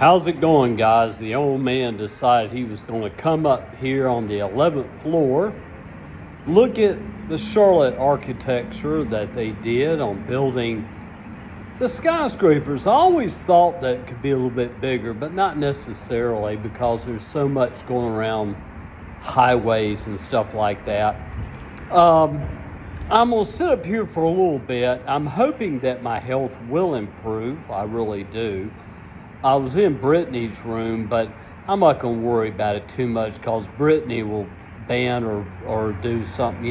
How's it going, guys? The old man decided he was going to come up here on the 11th floor, look at the Charlotte architecture that they did on building the skyscrapers. I always thought that it could be a little bit bigger, but not necessarily, because there's so much going around highways and stuff like that. I'm going to sit up here for a little bit. I'm hoping that my health will improve. I really do. I was in Brittany's room, but I'm not going to worry about it too much because Brittany will ban or do something,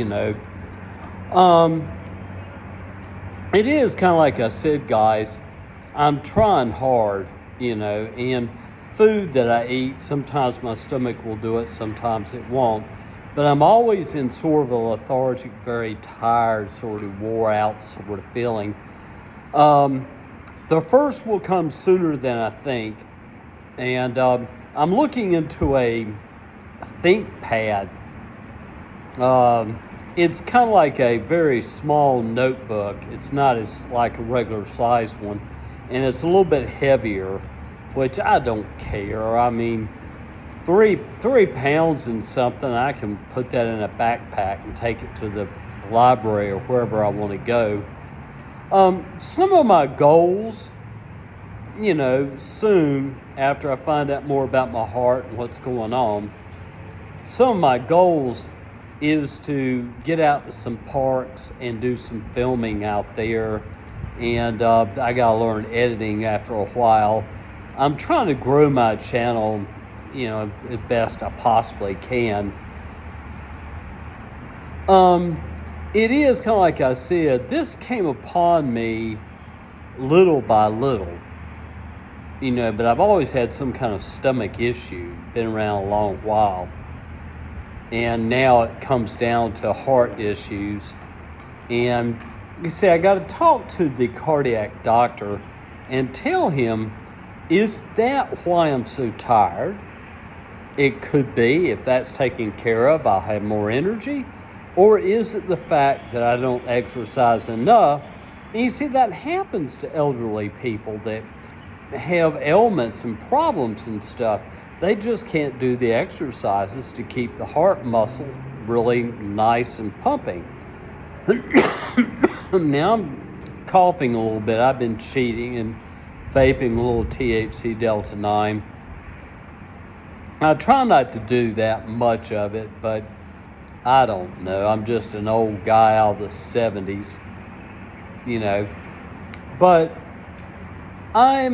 It is kind of like I said, guys, I'm trying hard, and food that I eat, sometimes my stomach will do it, sometimes it won't. But I'm always in sort of a lethargic, very tired, sort of wore out sort of feeling. The first will come sooner than I think, and I'm looking into a ThinkPad. It's kind of like a very small notebook. It's not as like a regular size one, and it's a little bit heavier, which I don't care. I mean, three pounds and something, I can put that in a backpack and take it to the library or wherever I want to go. Some of my goals, soon after I find out more about my heart and what's going on, some of my goals is to get out to some parks and do some filming out there. And I got to learn editing after a while. I'm trying to grow my channel, as best I possibly can. It is kind of like I said, this came upon me little by little, but I've always had some kind of stomach issue, been around a long while. And now it comes down to heart issues. And you see, I got to talk to the cardiac doctor and tell him, is that why I'm so tired? It could be. If that's taken care of, I'll have more energy. Or is it the fact that I don't exercise enough? And you see, that happens to elderly people that have ailments and problems and stuff. They just can't do the exercises to keep the heart muscle really nice and pumping. Now I'm coughing a little bit. I've been cheating and vaping a little THC Delta 9. I try not to do that much of it, but I don't know. I'm just an old guy out of the 70s, But I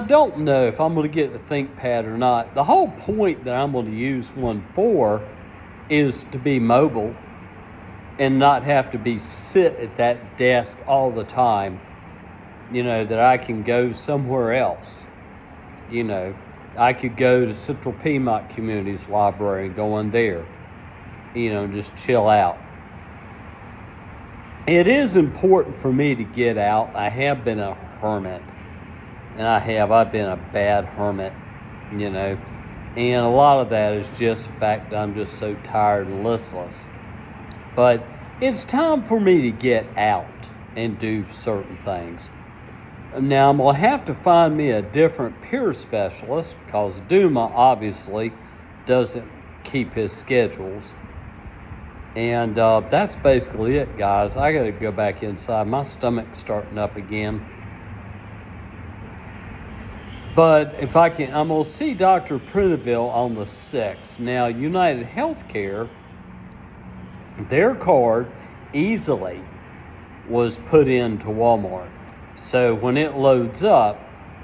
don't know if I'm going to get a ThinkPad or not. The whole point that I'm going to use one for is to be mobile and not have to sit at that desk all the time, that I can go somewhere else. I could go to Central Piedmont Communities Library and go in there, just chill out. It is important for me to get out. I have been a hermit. And I've been a bad hermit, and a lot of that is just the fact that I'm just so tired and listless. But it's time for me to get out and do certain things. Now I'm going to have to find me a different peer specialist because Duma obviously doesn't keep his schedules. And that's basically it, guys. I got to go back inside. My stomach's starting up again. But if I can, I'm going to see Dr. Pruneville on the 6th. Now, United Healthcare, their card easily was put into Walmart. So when it loads up,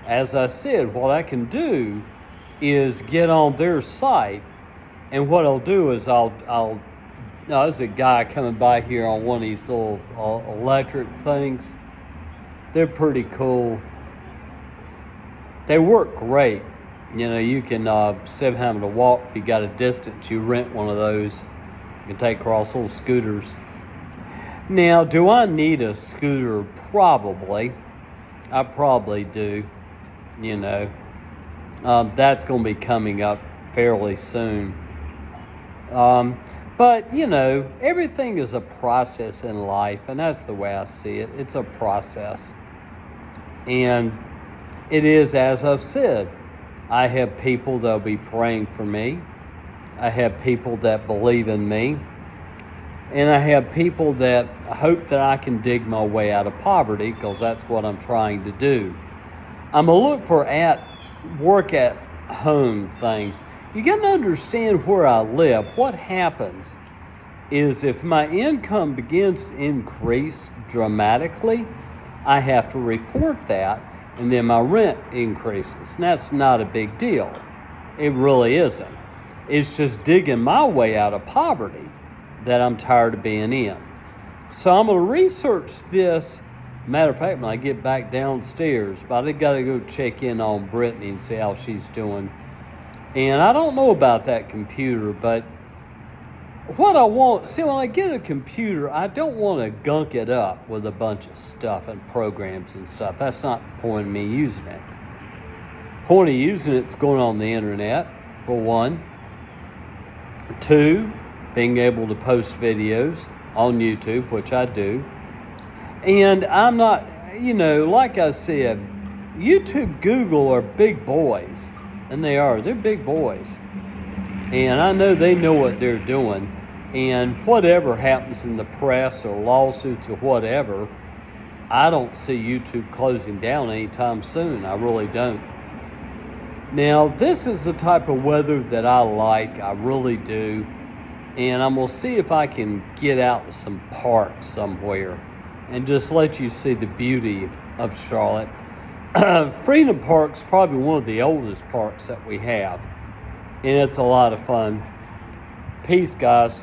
as I said, what I can do is get on their site. And what I'll do is there's a guy coming by here on one of these little electric things. They're pretty cool. They work great. You can, instead of having to walk, if you got a distance, you rent one of those. You can take across little scooters. Now, do I need a scooter? Probably. I probably do. That's going to be coming up fairly soon. But, everything is a process in life, and that's the way I see it. It's a process. And it is as I've said. I have people that'll be praying for me. I have people that believe in me. And I have people that hope that I can dig my way out of poverty, because that's what I'm trying to do. I'm going to look for work at home things. You got to understand where I live. What happens is if my income begins to increase dramatically, I have to report that, and then my rent increases. And that's not a big deal. It really isn't. It's just digging my way out of poverty that I'm tired of being in. So I'm going to research this. Matter of fact, when I get back downstairs, but I got to go check in on Brittany and see how she's doing. And I don't know about that computer, but what I want, see, when I get a computer, I don't want to gunk it up with a bunch of stuff and programs and stuff. That's not the point of me using it. Point of using it's going on the internet, for one. Two, being able to post videos on YouTube, which I do. And I'm not, like I said, YouTube, Google are big boys. And they are. They're big boys. And I know they know what they're doing. And whatever happens in the press or lawsuits or whatever, I don't see YouTube closing down anytime soon. I really don't. Now, this is the type of weather that I like. I really do. And I'm going to see if I can get out to some park somewhere and just let you see the beauty of Charlotte. Freedom Park's probably one of the oldest parks that we have. And it's a lot of fun. Peace, guys.